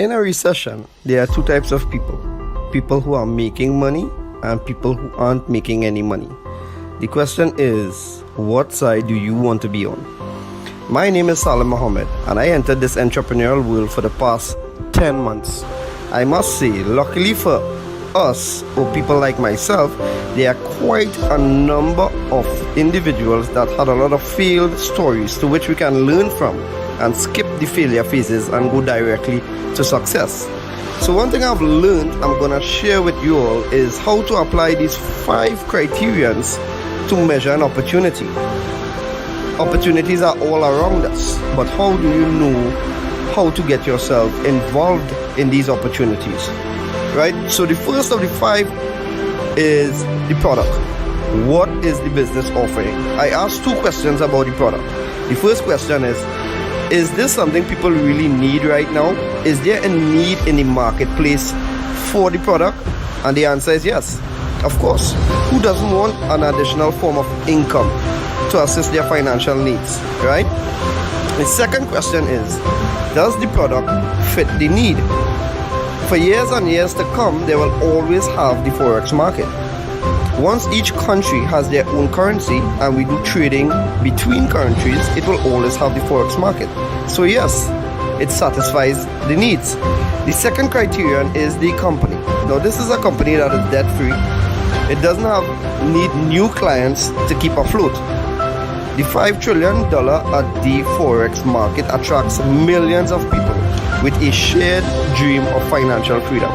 In a recession, there are two types of people. People who are making money and people who aren't making any money. The question is, what side do you want to be on? My name is Salim Mohammed and I entered this entrepreneurial world for the past 10 months. I must say, luckily for us or people like myself, there are quite a number of individuals that had a lot of failed stories to which we can learn from and skip the failure phases and go directly to success. So one thing I've learned I'm gonna share with you all is how to apply these 5 criterions to measure an opportunity. Opportunities are all around us, but how do you know how to get yourself involved in these opportunities? Right? So the first of the 5 is the product. What is the business offering? I asked 2 questions about the product. The first question is this something people really need right now? Is there a need in the marketplace for the product? And the answer is yes, of course. Who doesn't want an additional form of income to assist their financial needs, right? The second question is, does the product fit the need? For years and years to come, they will always have the Forex market. Once each country has their own currency and we do trading between countries, it will always have the Forex market. So yes, it satisfies the needs. The second criterion is the company. Now this is a company that is debt free. It doesn't need new clients to keep afloat. The $5 trillion a day Forex market attracts millions of people with a shared dream of financial freedom.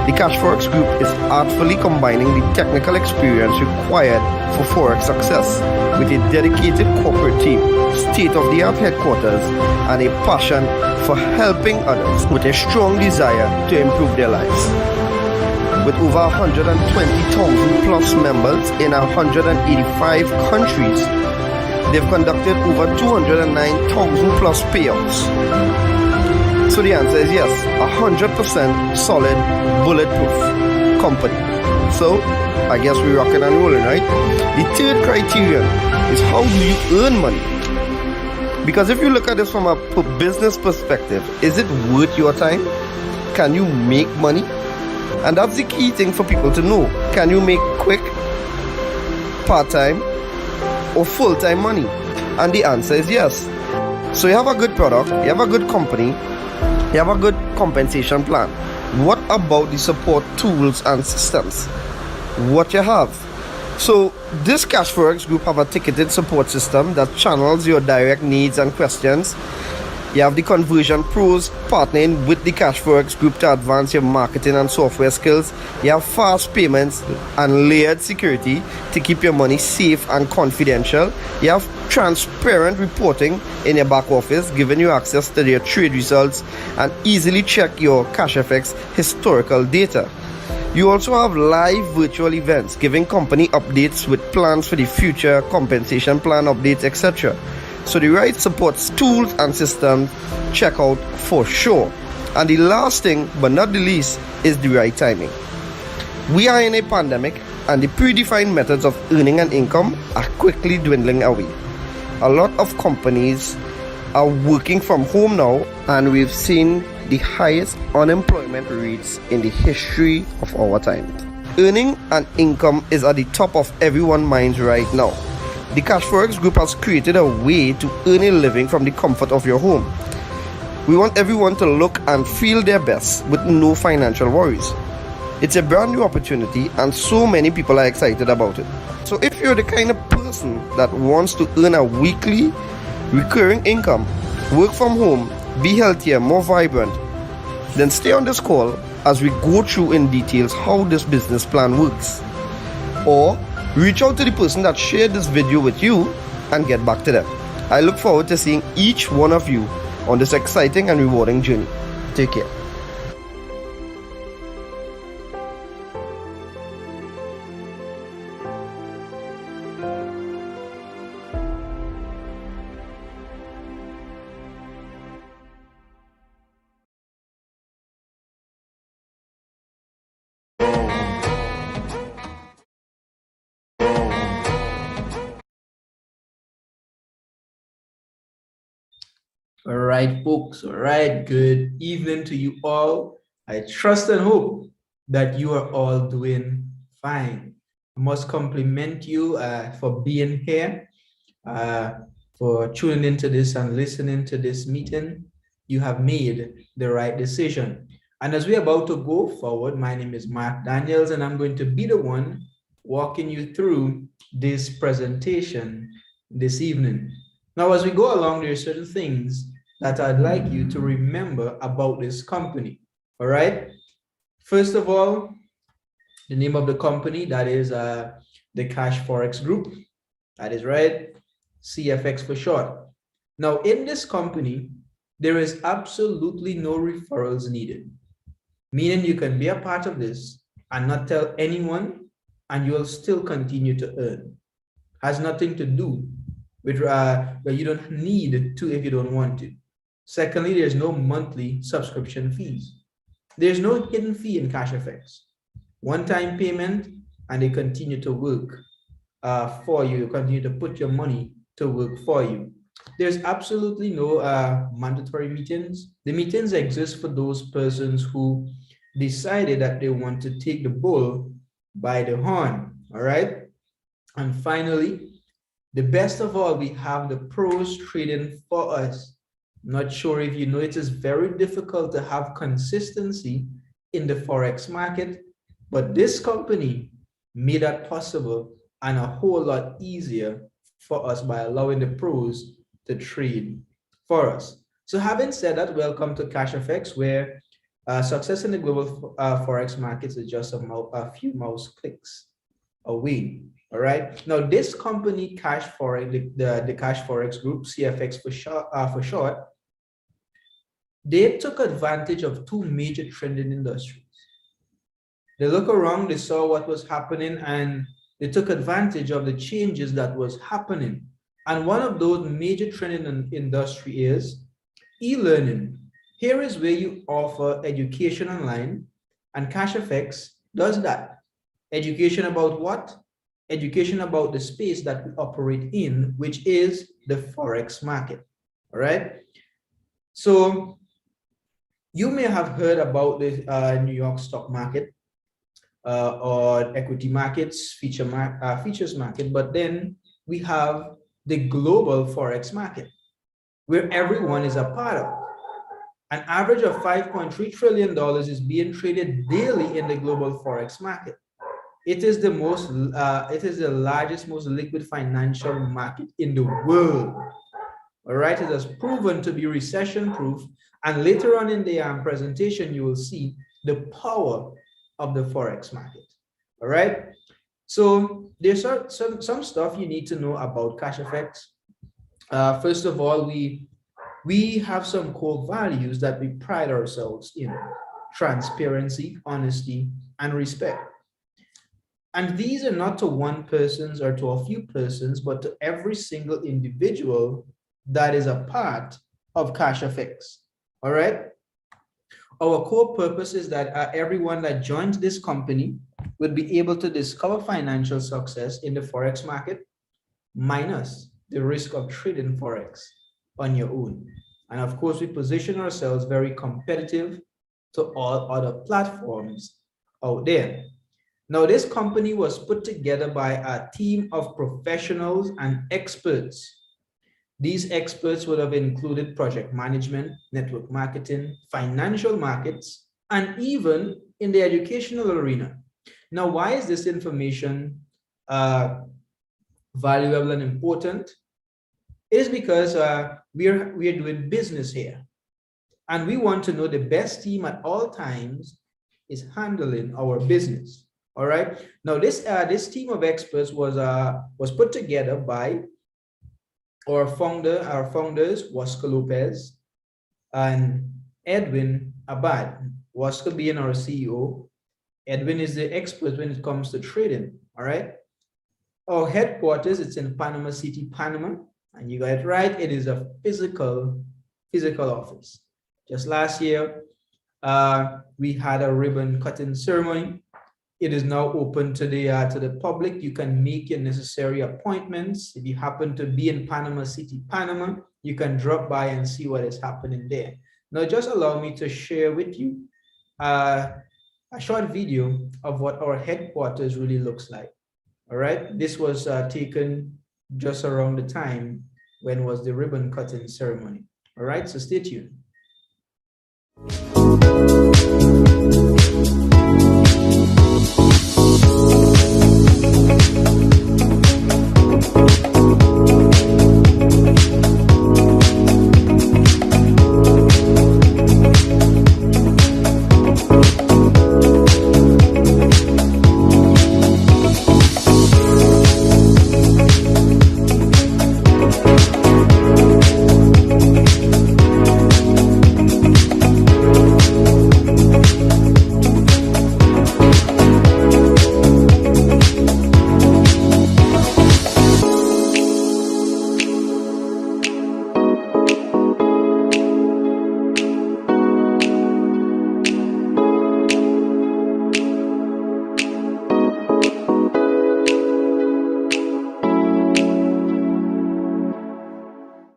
The CASHFX group is artfully combining the technical experience required for Forex success with a dedicated corporate team, state-of-the-art headquarters, and a passion for helping others with a strong desire to improve their lives. With over 120,000 plus members in 185 countries, they've conducted over 209,000 plus payouts. So the answer is yes, 100% solid, bulletproof company. So I guess we're rocking and rolling, right? The third criterion is, how do you earn money? Because if you look at this from a business perspective, is it worth your time? Can you make money? And that's the key thing for people to know. Can you make quick, part-time, or full-time money? And the answer is yes. So you have a good product, you have a good company, you have a good compensation plan. What about the support tools and systems? What you have? So this CASHFX group have a ticketed support system that channels your direct needs and questions. You have the conversion pros partnering with the CASHFX group to advance your marketing and software skills. You have fast payments and layered security to keep your money safe and confidential. You have transparent reporting in your back office, giving you access to their trade results and easily check your CASHFX historical data. You also have live virtual events, giving company updates with plans for the future, compensation plan updates, etc. So the right support tools and systems, check out for sure. And the last thing, but not the least, is the right timing. We are in a pandemic and the predefined methods of earning an income are quickly dwindling away. A lot of companies are working from home now, and we've seen the highest unemployment rates in the history of our time. Earning an income is at the top of everyone's minds right now. The CASHFX group has created a way to earn a living from the comfort of your home. We want everyone to look and feel their best with no financial worries. It's a brand new opportunity and so many people are excited about it. So if you're the kind of person that wants to earn a weekly recurring income, work from home, be healthier, more vibrant, then stay on this call as we go through in details how this business plan works. Or reach out to the person that shared this video with you and get back to them. I look forward to seeing each one of you on this exciting and rewarding journey. Take care. All right, folks. All right. Good evening to you all. I trust and hope that you are all doing fine. I must compliment you for being here, uh, for tuning into this and listening to this meeting. You have made the right decision. And as we're about to go forward, my name is Mark Daniels, and I'm going to be the one walking you through this presentation this evening. Now, as we go along, there are certain things that I'd like you to remember about this company. All right. First of all, the name of the company, that is the CASHFX Group. That is right. CFX for short. Now, in this company, there is absolutely no referrals needed, meaning you can be a part of this and not tell anyone, and you'll still continue to earn. Has nothing to do with but you don't need to if you don't want to. Secondly, there's no monthly subscription fees. There's no hidden fee in CASHFX. One-time payment, and they continue to work for you, continue to put your money to work for you. There's absolutely no mandatory meetings. The meetings exist for those persons who decided that they want to take the bull by the horn, all right? And finally, the best of all, we have the pros trading for us. Not sure if you know, it is very difficult to have consistency in the Forex market, but this company made that possible and a whole lot easier for us by allowing the pros to trade for us. So having said that, welcome to CASHFX, where success in the global Forex markets is just a few mouse clicks away. All right. Now, this company, CASHFX, the CASHFX Group, CFX for short, they took advantage of two major trending industries. They look around, they saw what was happening, and they took advantage of the changes that was happening. And one of those major trending industry is e-learning. Here is where you offer education online, and CASHFX does that. Education about what? Education about the space that we operate in, which is the Forex market. All right. So you may have heard about the New York stock market or equity markets, futures market, but then we have the global Forex market, where everyone is a part of. An average of $5.3 trillion is being traded daily in the global Forex market. It is the largest, most liquid financial market in the world. All right, it has proven to be recession-proof, and later on in the presentation, you will see the power of the Forex market. All right, so there's some stuff you need to know about CASHFX. First of all, we have some core values that we pride ourselves in: transparency, honesty, and respect. And these are not to one person's or to a few persons, but to every single individual that is a part of CASHFX. All right. Our core purpose is that everyone that joins this company will be able to discover financial success in the Forex market, minus the risk of trading Forex on your own. And of course, we position ourselves very competitive to all other platforms out there. Now, this company was put together by a team of professionals and experts. These experts would have included project management, network marketing, financial markets, and even in the educational arena. Now, why is this information valuable and important? It is because we are doing business here, and we want to know the best team at all times is handling our business. All right. Now, this team of experts was put together by our founders, Wasco Lopez and Edwin Abad. Wasco being our CEO, Edwin is the expert when it comes to trading. All right. Our headquarters, it's in Panama City, Panama, and you got it right. It is a physical office. Just last year, we had a ribbon cutting ceremony. It is now open to the public. You can make your necessary appointments. If you happen to be in Panama City, Panama, you can drop by and see what is happening there. Now, just allow me to share with you a short video of what our headquarters really looks like. All right, this was taken just around the time when was the ribbon cutting ceremony. All right, so stay tuned.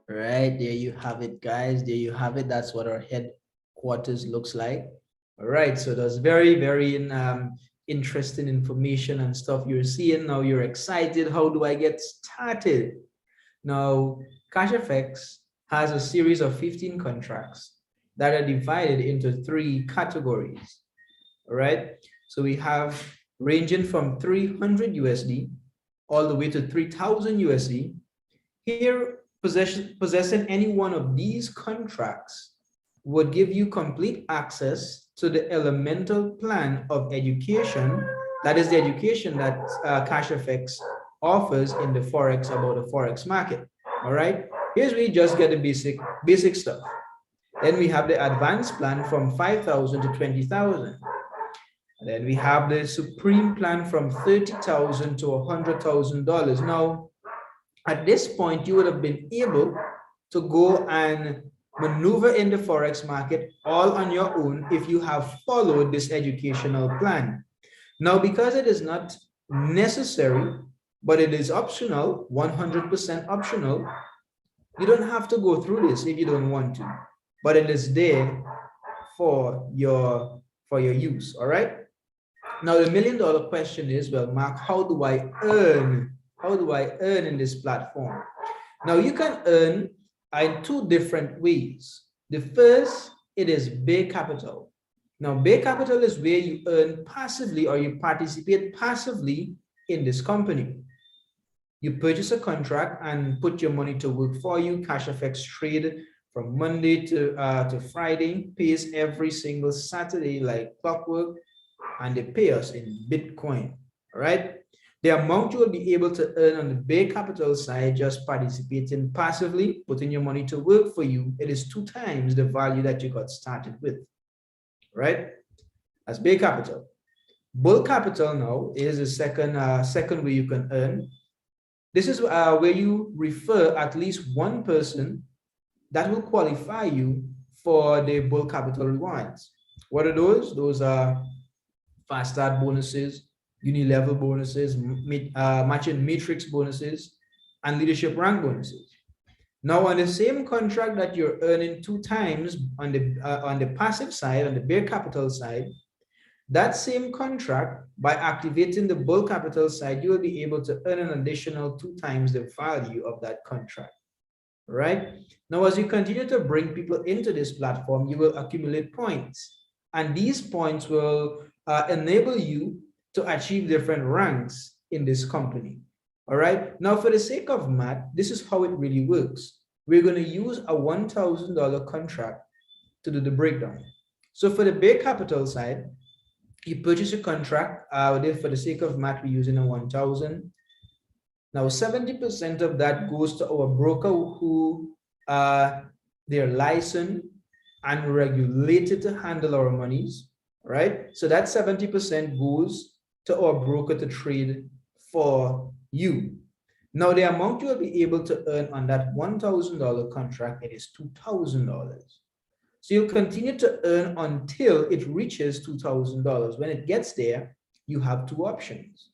Right, there you have it, guys. There you have it. That's what our headquarters looks like. All right, so that's very interesting information and stuff you're seeing. Now you're excited. How do I get started? Now, CASHFX has a series of 15 contracts that are divided into 3 categories. All right, so we have ranging from 300 USD all the way to 3,000 USD. Here, possessing any one of these contracts would give you complete access to the elemental plan of education. That is the education that CASHFX offers in the Forex, about the Forex market. All right, here's where you just get the basic stuff. Then we have the advanced plan from 5,000 to 20,000. And then we have the supreme plan from 30,000 to $100,000. Now, at this point, you would have been able to go and maneuver in the Forex market all on your own if you have followed this educational plan. Now, because it is not necessary, but it is optional, 100% optional, you don't have to go through this if you don't want to, but it is there for your use. All right. Now, the $1 million question is, well, Mark, how do I earn? How do I earn in this platform? Now, you can earn in 2 different ways. The first, it is bare capital. Now, bare capital is where you earn passively, or you participate passively in this company. You purchase a contract and put your money to work for you. CASHFX trade from Monday to Friday, pays every single Saturday like clockwork, and they pay us in Bitcoin. All right. The amount you will be able to earn on the bare capital side, just participating passively, putting your money to work for you, it is 2 times the value that you got started with, right? That's bare capital. Bull capital now is the second way you can earn. This is where you refer at least one person that will qualify you for the bull capital rewards. What are those? Those are fast start bonuses, Uni Level bonuses, matching matrix bonuses, and leadership rank bonuses. Now, on the same contract that you're earning 2 times on the passive side, on the bare capital side, that same contract, by activating the bull capital side, you will be able to earn an additional 2 times the value of that contract. Right? Now, as you continue to bring people into this platform, you will accumulate points, and these points will enable you to achieve different ranks in this company. All right. Now, for the sake of math, this is how it really works. We're going to use a $1,000 contract to do the breakdown. So for the bare capital side, you purchase a contract. For the sake of math, we're using a 1,000. Now, 70% of that goes to our broker who they're licensed and regulated to handle our monies. Right? So that 70% goes to our broker to trade for you. Now, the amount you will be able to earn on that $1,000 contract, it is $2,000. So you'll continue to earn until it reaches $2,000. When it gets there, you have 2 options,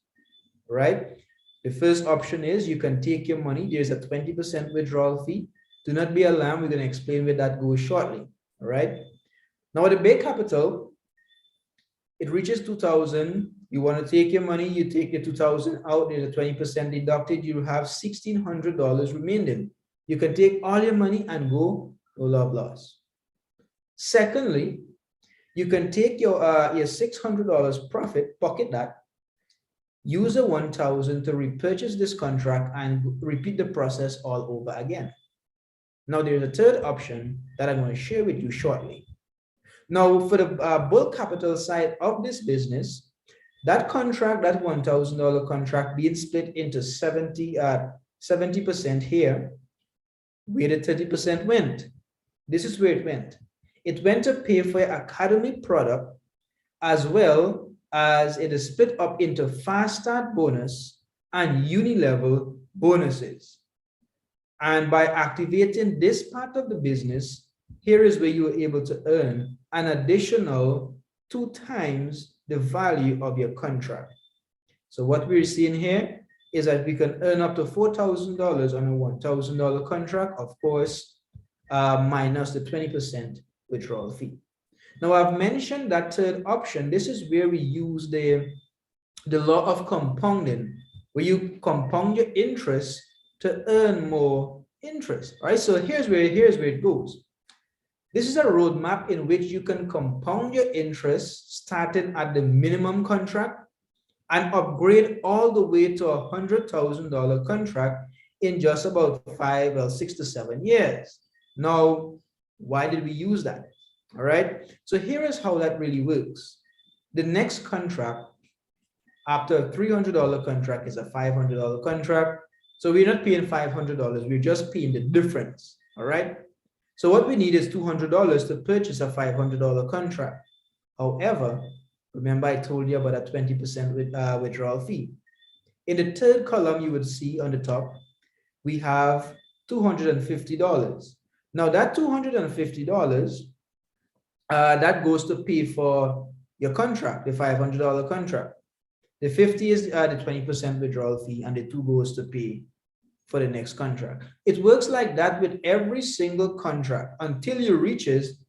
right? The first option is you can take your money. There's a 20% withdrawal fee. Do not be alarmed. We're going to explain where that goes shortly. All right. Now, the base capital, it reaches 2,000. You want to take your money, you take the 2,000 out, there's a 20% deducted, you have $1,600 remaining. You can take all your money and go, no love loss. Secondly, you can take your $600 profit, pocket that, use the 1,000 to repurchase this contract and repeat the process all over again. Now, there's a third option that I'm going to share with you shortly. Now, for the bulk capital side of this business, that contract, that $1,000 contract being split into 70% here, where the 30% went. This is where it went. It went to pay for your academy product, as well as it is split up into fast start bonus and uni level bonuses. And by activating this part of the business, here is where you are able to earn an additional 2 times the value of your contract. So what we're seeing here is that we can earn up to $4,000 on a $1,000 contract, of course, minus the 20% withdrawal fee. Now, I've mentioned that third option. This is where we use the law of compounding, where you compound your interest to earn more interest, right? So here's where it goes. This is a roadmap in which you can compound your interest starting at the minimum contract and upgrade all the way to a $100,000 contract in just about 6 to 7 years. Now, why did we use that? All right. So here is how that really works. The next contract after a $300 contract is a $500 contract. So we're not paying $500. We're just paying the difference. All right. So what we need is $200 to purchase a $500 contract. However, remember I told you about a 20% withdrawal fee. In the third column, you would see on the top, we have $250. Now that $250, that goes to pay for your contract, the $500 contract. The 50 is the 20% withdrawal fee, and the 2 goes to pay for the next contract. It works like that with every single contract until you reaches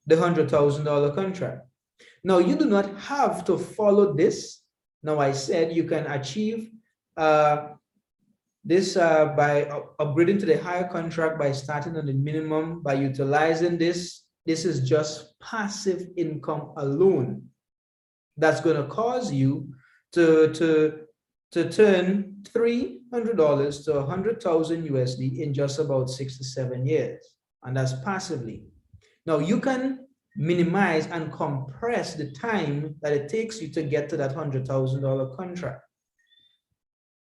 the $100,000 contract. Now, you do not have to follow this. Now, I said you can achieve this by upgrading to the higher contract, by starting on the minimum, by utilizing this. This is just passive income alone that's going to cause you to turn $300 to 100,000 USD in just about 6 to 7 years, and that's passively. Now you can minimize and compress the time that it takes you to get to that $100,000 contract.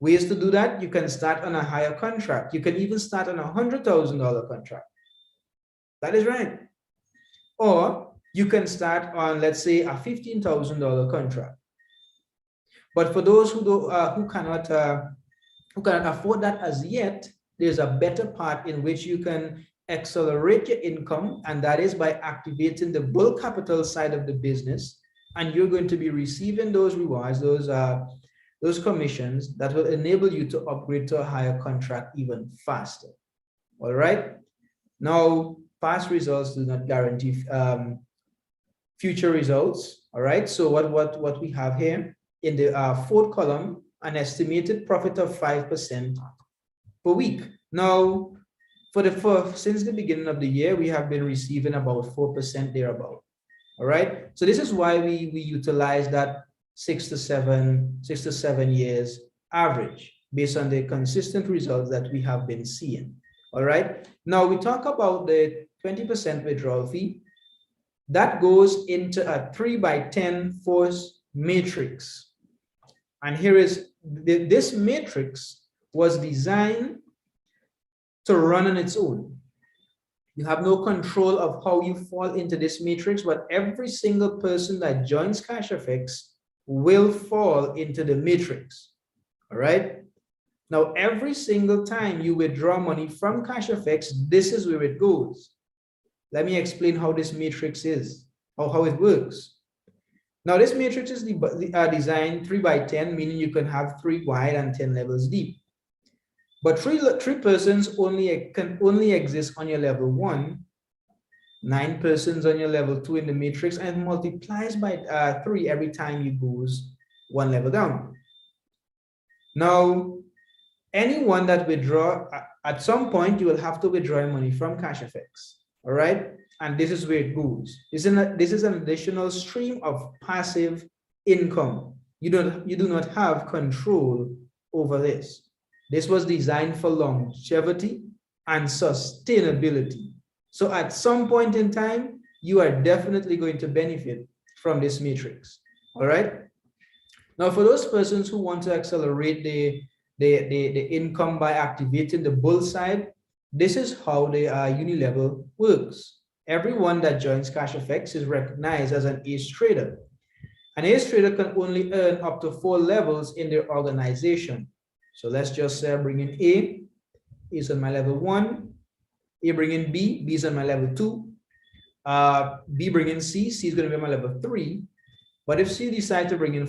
Ways to do that: you can start on a higher contract. You can even start on a $100,000 contract. That is right. Or you can start on, let's say, a $15,000 contract. But for those who cannot afford that as yet, there's a better part in which you can accelerate your income, and that is by activating the bulk capital side of the business, and you're going to be receiving those rewards, those commissions that will enable you to upgrade to a higher contract even faster. All right. Now, past results do not guarantee future results. All right. So what we have here in the fourth column, an estimated profit of 5% per week. Now, since the beginning of the year, we have been receiving about 4% thereabout. All right. So this is why we utilize that 6 to 7 years average based on the consistent results that we have been seeing. All right. Now we talk about the 20% withdrawal fee. That goes into a 3x10 force matrix. And here is this matrix was designed to run on its own. You have no control of how you fall into this matrix, but every single person that joins CASHFX will fall into the matrix. All right. Now, every single time you withdraw money from CASHFX, this is where it goes. Let me explain how this matrix is, or how it works. Now, this matrix is designed 3x10, meaning you can have 3 wide and 10 levels deep. But three persons can only exist on your level 1, 9 persons on your level 2 in the matrix, and it multiplies by 3 every time you goes 1 level down. Now, anyone that withdraw, at some point, you will have to withdraw money from CASHFX, all right? And this is where it goes. This is an additional stream of passive income. You do not have control over this. This was designed for longevity and sustainability. So at some point in time, you are definitely going to benefit from this matrix, all right? Now, for those persons who want to accelerate the income by activating the bull side, this is how the Uni Level works. Everyone that joins CASHFX is recognized as an ace trader. An ace trader can only earn up to 4 levels in their organization. So let's just say I bring in A, is on my level 1, A bring in B, B is on my level 2, B bring in C, C is going to be on my level 3. But if C decides to bring in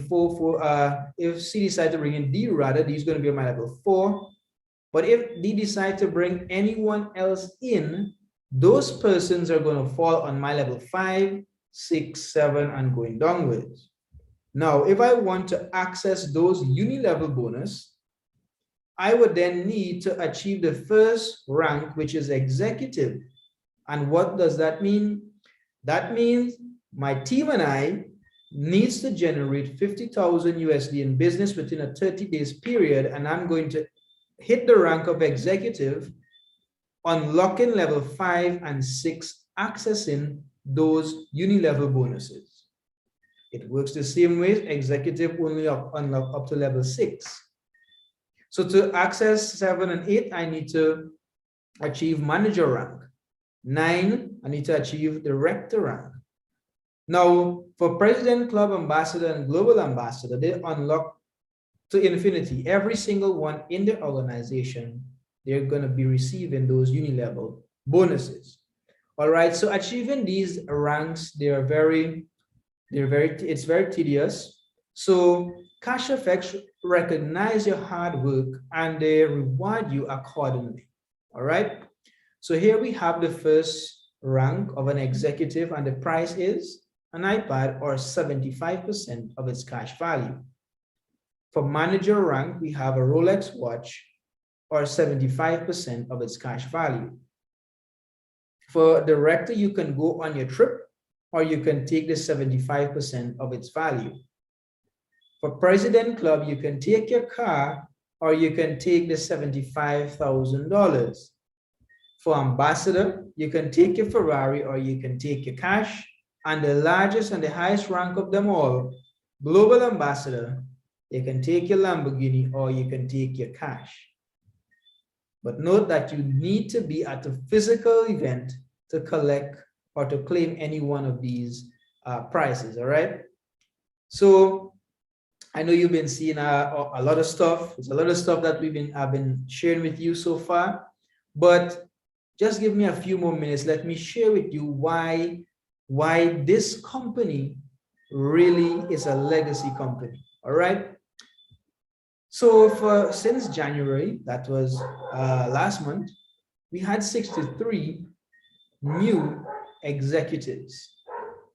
if C decides to bring in D, rather, D is going to be on my level 4. But if D decides to bring anyone else in, those persons are going to fall on my level 5, 6, 7, and going downwards. Now, if I want to access those Uni Level bonus, I would then need to achieve the first rank, which is executive. And what does that mean? That means my team and I needs to generate 50,000 USD in business within a 30 days period, and I'm going to hit the rank of executive, unlocking level 5 and 6, accessing those Uni Level bonuses. It works the same way, executive only unlock up to level 6. So to access 7 and 8, I need to achieve manager rank. 9, I need to achieve director rank. Now, for president, club ambassador, and global ambassador, they unlock to infinity. Every single one in their organization, they're going to be receiving those Uni Level bonuses. All right, so achieving these ranks, it's very tedious. So CASHFX recognize your hard work and they reward you accordingly. All right, so here we have the first rank of an executive, and the price is an iPad, or 75% of its cash value. For manager rank, we have a Rolex watch, or 75% of its cash value. For director, you can go on your trip, or you can take the 75% of its value. For president club, you can take your car, or you can take the $75,000. For ambassador, you can take your Ferrari, or you can take your cash. And the largest and the highest rank of them all, global ambassador, you can take your Lamborghini, or you can take your cash. But note that you need to be at a physical event to collect or to claim any one of these prizes, all right? So I know you've been seeing a lot of stuff. It's a lot of stuff that I've been sharing with you so far, but just give me a few more minutes. Let me share with you why this company really is a legacy company, all right? So since January, that was last month, we had 63 new executives,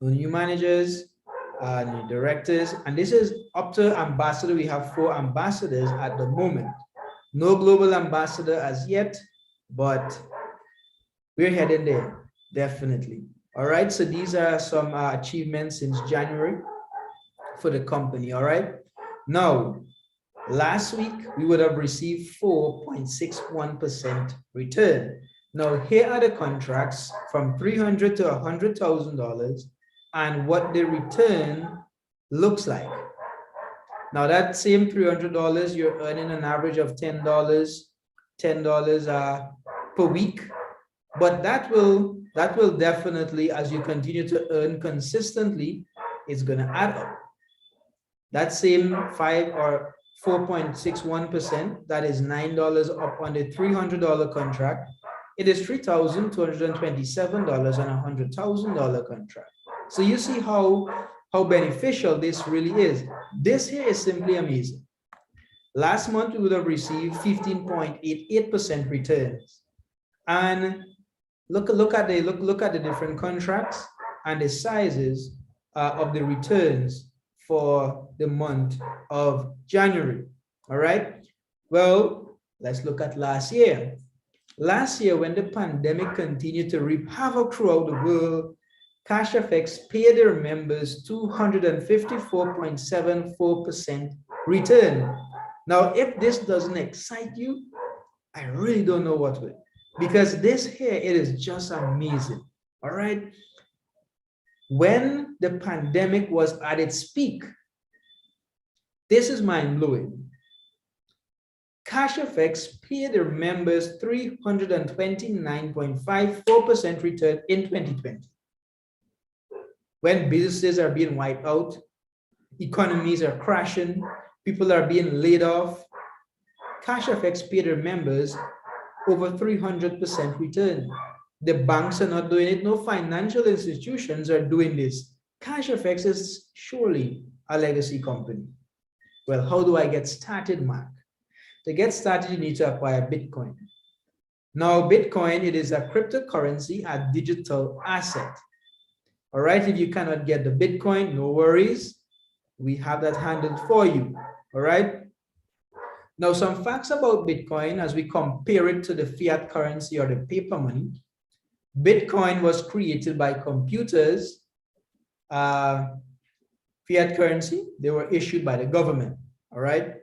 new managers, new directors, and this is up to ambassador. We have 4 ambassadors at the moment. No global ambassador as yet, but we're heading there, definitely. All right, so these are some achievements since January for the company, all right? Now, last week, we would have received 4.61% return. Now, here are the contracts from $300 to $100,000 and what the return looks like. Now, that same $300, you're earning an average of $10 per week, but that will definitely, as you continue to earn consistently, it's going to add up. That same 4.61%, that is $9 up on the $300 contract. It is $3,227 on a $100,000 contract. So you see how beneficial this really is. This here is simply amazing. Last month, we would have received 15.88% returns. And look at the different contracts and the sizes of the returns for the month of January. All right. Well, let's look at last year. Last year, when the pandemic continued to wreak havoc throughout the world, CASHFX paid their members 254.74% return. Now, if this doesn't excite you, I really don't know what will. Because this here, it is just amazing. All right. When the pandemic was at its peak, this is mind-blowing. CASHFX paid their members 329.54% return in 2020. When businesses are being wiped out, economies are crashing, people are being laid off, CASHFX paid their members over 300% return. The banks are not doing it. No financial institutions are doing this. CASHFX is surely a legacy company. Well, how do I get started, Mark? To get started, you need to acquire Bitcoin. Now, Bitcoin, it is a cryptocurrency, a digital asset. All right, if you cannot get the Bitcoin, no worries. We have that handled for you. All right. Now, some facts about Bitcoin as we compare it to the fiat currency or the paper money. Bitcoin was created by computers. Fiat currency, they were issued by the government. All right.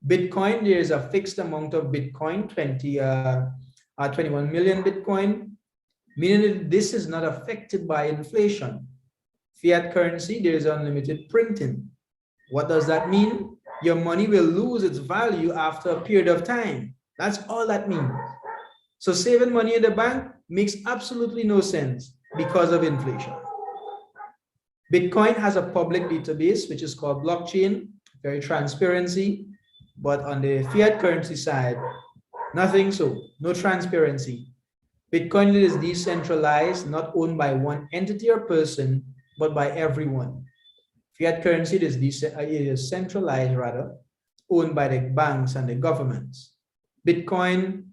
Bitcoin, there is a fixed amount of Bitcoin, 21 million Bitcoin, meaning that this is not affected by inflation. Fiat currency, there is unlimited printing. What does that mean? Your money will lose its value after a period of time. That's all that means. So saving money in the bank makes absolutely no sense because of inflation. Bitcoin has a public database, which is called blockchain, very transparency, but on the fiat currency side, nothing so, no transparency. Bitcoin is decentralized, not owned by one entity or person, but by everyone. Fiat currency is centralized, rather, owned by the banks and the governments. Bitcoin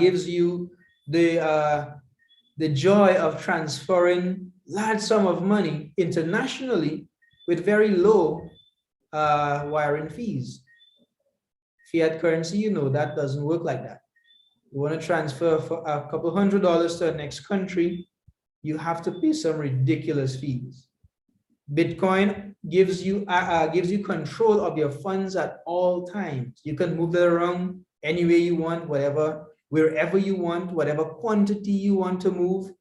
gives you the joy of transferring large sum of money internationally with very low wiring fees. Fiat currency, you know, that doesn't work like that. You want to transfer for a couple $100s to the next country, you have to pay some ridiculous fees. Bitcoin gives you control of your funds at all times. You can move it around any way you want, wherever you want, whatever quantity you want to move,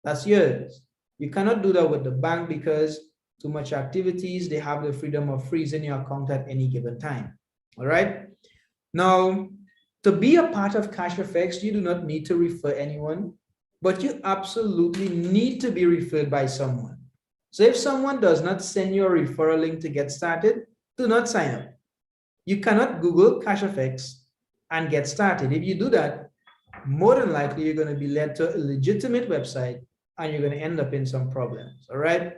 that's yours. You cannot do that with the bank because too much activities, they have the freedom of freezing your account at any given time. All right. Now, to be a part of CASHFX, you do not need to refer anyone, but you absolutely need to be referred by someone. So if someone does not send you a referral link to get started, do not sign up. You cannot Google CASHFX and get started. If you do that, more than likely you're going to be led to a legitimate website and you're going to end up in some problems. All right.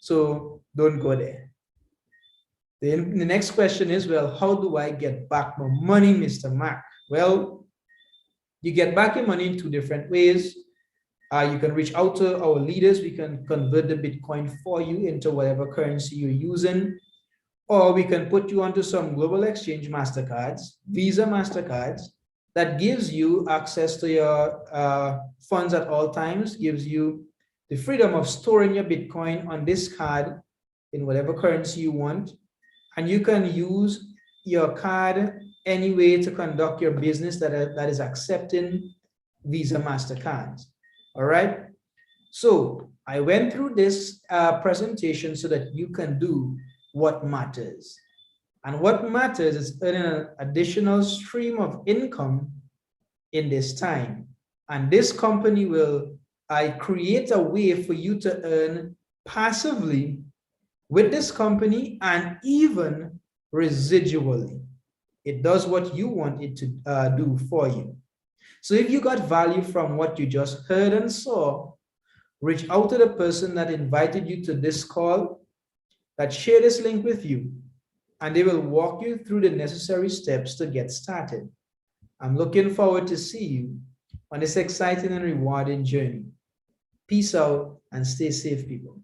So don't go there. The next question is, well, how do I get back my money, Mr. Mac? Well, you get back your money in two different ways. You can reach out to our leaders. We can convert the Bitcoin for you into whatever currency you're using. Or we can put you onto some global exchange MasterCards, Visa MasterCards, that gives you access to your funds at all times, gives you the freedom of storing your Bitcoin on this card in whatever currency you want. And you can use your card any way to conduct your business that is accepting Visa MasterCards. All right. So I went through this presentation so that you can do what matters. And what matters is earning an additional stream of income in this time. And this company will create a way for you to earn passively with this company and even residually. It does what you want it to do for you. So if you got value from what you just heard and saw, reach out to the person that invited you to this call, that shared this link with you, and they will walk you through the necessary steps to get started. I'm looking forward to see you on this exciting and rewarding journey. Peace out and stay safe, people.